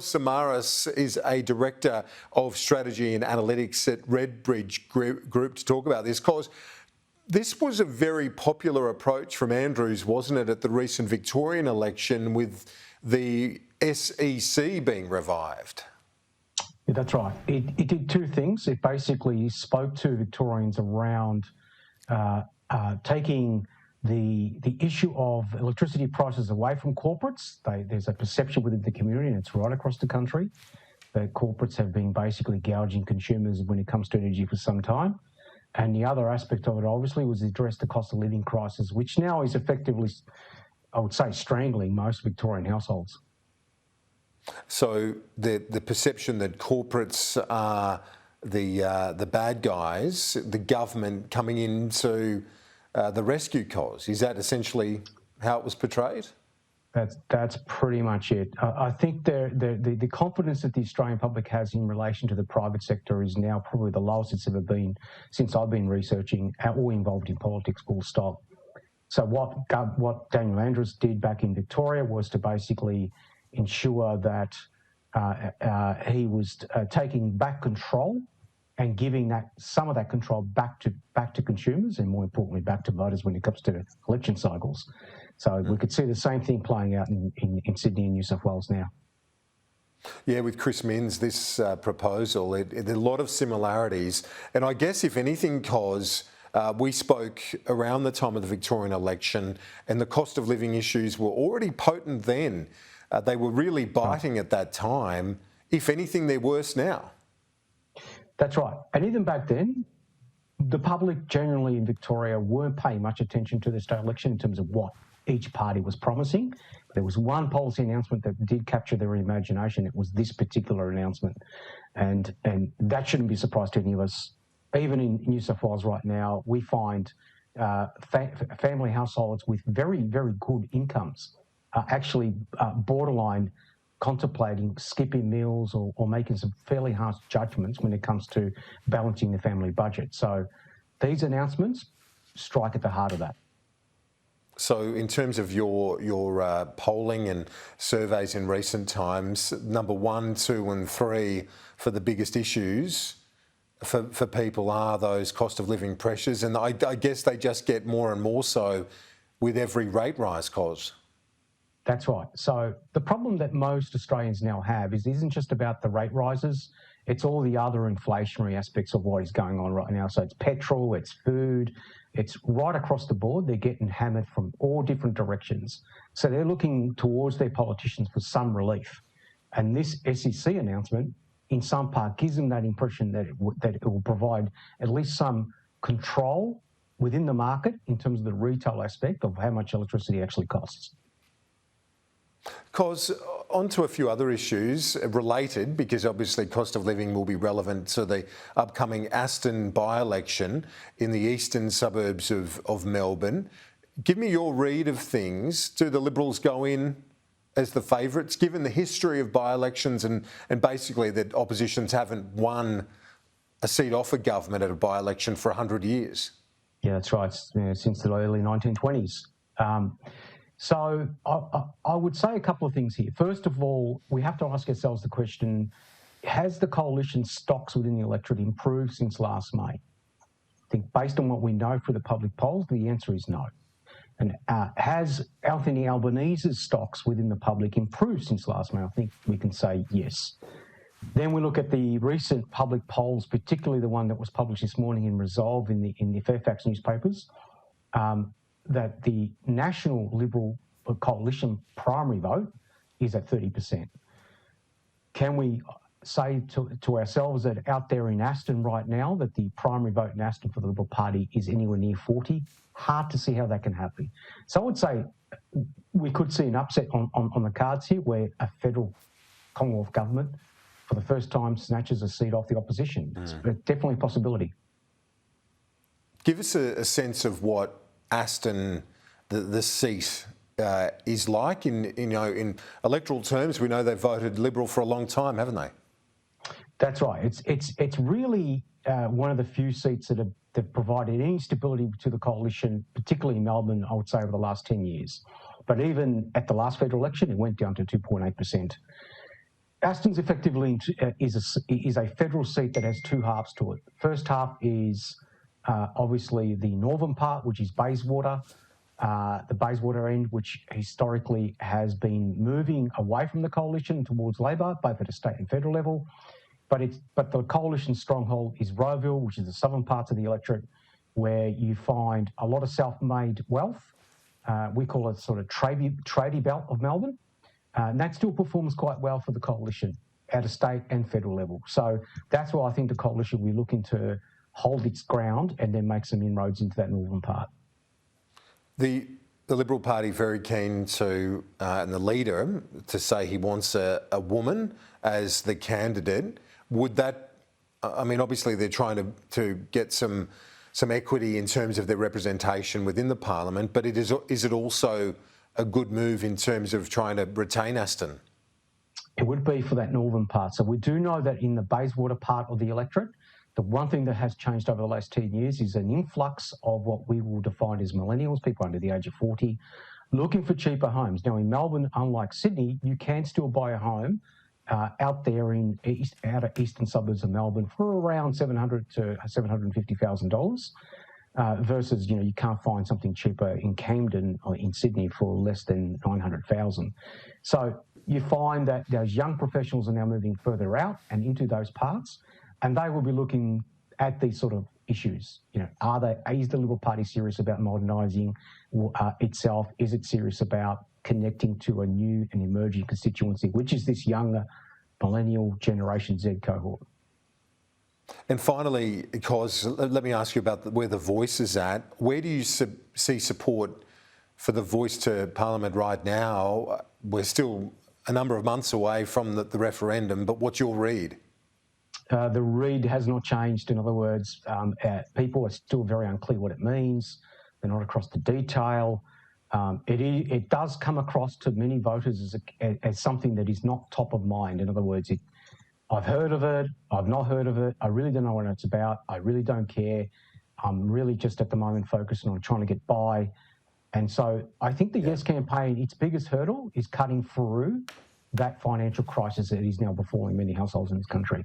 Samaras is a director of strategy and analytics at Redbridge Group to talk about this, because this was a very popular approach from Andrews, wasn't it, at the recent Victorian election with the SEC being revived? Yeah, that's right. It did two things. It basically spoke to Victorians around taking the issue of electricity prices away from corporates. There's a perception within the community, and it's right across the country, that corporates have been basically gouging consumers when it comes to energy for some time. And the other aspect of it, obviously, was address the cost of living crisis, which now is effectively, I would say, strangling most Victorian households. So the perception that corporates are the bad guys, the government coming into the rescue cause, is that essentially how it was portrayed? That's pretty much it. I think the confidence that the Australian public has in relation to the private sector is now probably the lowest it's ever been since I've been researching or involved in politics, full stop. So what Daniel Andrews did back in Victoria was to basically ensure that he was taking back control and giving some of that control back to consumers, and more importantly back to voters when it comes to election cycles. So we could see the same thing playing out in Sydney and New South Wales now. Yeah, with Chris Minns, this proposal, there are a lot of similarities. And I guess, if anything, cause we spoke around the time of the Victorian election, and the cost of living issues were already potent then. They were really biting at that time. If anything, they're worse now. That's right. And even back then, the public generally in Victoria weren't paying much attention to the state election in terms of what each party was promising. There was one policy announcement that did capture their imagination. It was this particular announcement. And that shouldn't be a surprise to any of us. Even in New South Wales right now, we find family households with very, very good incomes are actually borderline contemplating skipping meals or making some fairly harsh judgments when it comes to balancing the family budget. So these announcements strike at the heart of that. So in terms of your polling and surveys in recent times, number 1, 2 and 3 for the biggest issues for people are those cost of living pressures, and I guess they just get more and more so with every rate rise, cause. That's right. So the problem that most Australians now have isn't just about the rate rises, it's all the other inflationary aspects of what is going on right now. So it's petrol, it's food, it's right across the board. They're getting hammered from all different directions. So they're looking towards their politicians for some relief. And this SEC announcement, in some part, gives them that impression that it will provide at least some control within the market in terms of the retail aspect of how much electricity actually costs. Cause, on to a few other issues related, because obviously cost of living will be relevant to the upcoming Aston by-election in the eastern suburbs of Melbourne. Give me your read of things. Do the Liberals go in as the favourites, given the history of by-elections and basically that oppositions haven't won a seat off a government at a by-election for 100 years? Yeah, that's right, since the early 1920s. So I would say a couple of things here. First of all, we have to ask ourselves the question, has the coalition stocks within the electorate improved since last May? I think based on what we know through the public polls, the answer is no. And has Anthony Albanese's stocks within the public improved since last May? I think we can say yes. Then we look at the recent public polls, particularly the one that was published this morning in Resolve in the Fairfax newspapers, that the National Liberal Coalition primary vote is at 30%. Can we say to ourselves that out there in Aston right now that the primary vote in Aston for the Liberal Party is anywhere near 40? Hard to see how that can happen. So I would say we could see an upset on the cards here, where a federal Commonwealth government for the first time snatches a seat off the opposition. It's definitely a possibility. Give us a sense of what Aston, the seat, is like in electoral terms. We know they've voted Liberal for a long time, haven't they? That's right. It's really one of the few seats that have provided any stability to the coalition, particularly in Melbourne, I would say, over the last 10 years. But even at the last federal election, it went down to 2.8%. Aston's effectively is a federal seat that has two halves to it. First half is obviously the northern part, which is Bayswater, the Bayswater end, which historically has been moving away from the coalition towards Labor, both at a state and federal level. But the coalition stronghold is Rowville, which is the southern parts of the electorate, where you find a lot of self-made wealth. We call it sort of tradie belt of Melbourne. And that still performs quite well for the coalition at a state and federal level. So that's why I think the coalition will be looking to hold its ground and then make some inroads into that northern part. The Liberal Party very keen to, and the leader, to say he wants a woman as the candidate. Would that, I mean, obviously they're trying to get some equity in terms of their representation within the parliament, but is it also a good move in terms of trying to retain Aston? It would be for that northern part. So we do know that in the Bayswater part of the electorate, the one thing that has changed over the last 10 years is an influx of what we will define as millennials, people under the age of 40, looking for cheaper homes. Now in Melbourne, unlike Sydney, you can still buy a home out there in outer eastern suburbs of Melbourne for around $700,000 to $750,000. Versus, you can't find something cheaper in Camden or in Sydney for less than $900,000. So you find that those young professionals are now moving further out and into those parts, and they will be looking at these sort of issues. Is the Liberal Party serious about modernising itself? Is it serious about connecting to a new and emerging constituency, which is this younger millennial Generation Z cohort? And finally, because let me ask you about where the Voice is at. Where do you see support for the Voice to Parliament right now? We're still a number of months away from the referendum, but what's your read? The read has not changed. In other words, people are still very unclear what it means. They're not across the detail. It does come across to many voters as something that is not top of mind. In other words, I've heard of it, I've not heard of it, I really don't know what it's about, I really don't care. I'm really just at the moment focusing on trying to get by. And so I think the Yes campaign, its biggest hurdle is cutting through that financial crisis that is now befalling many households in this country.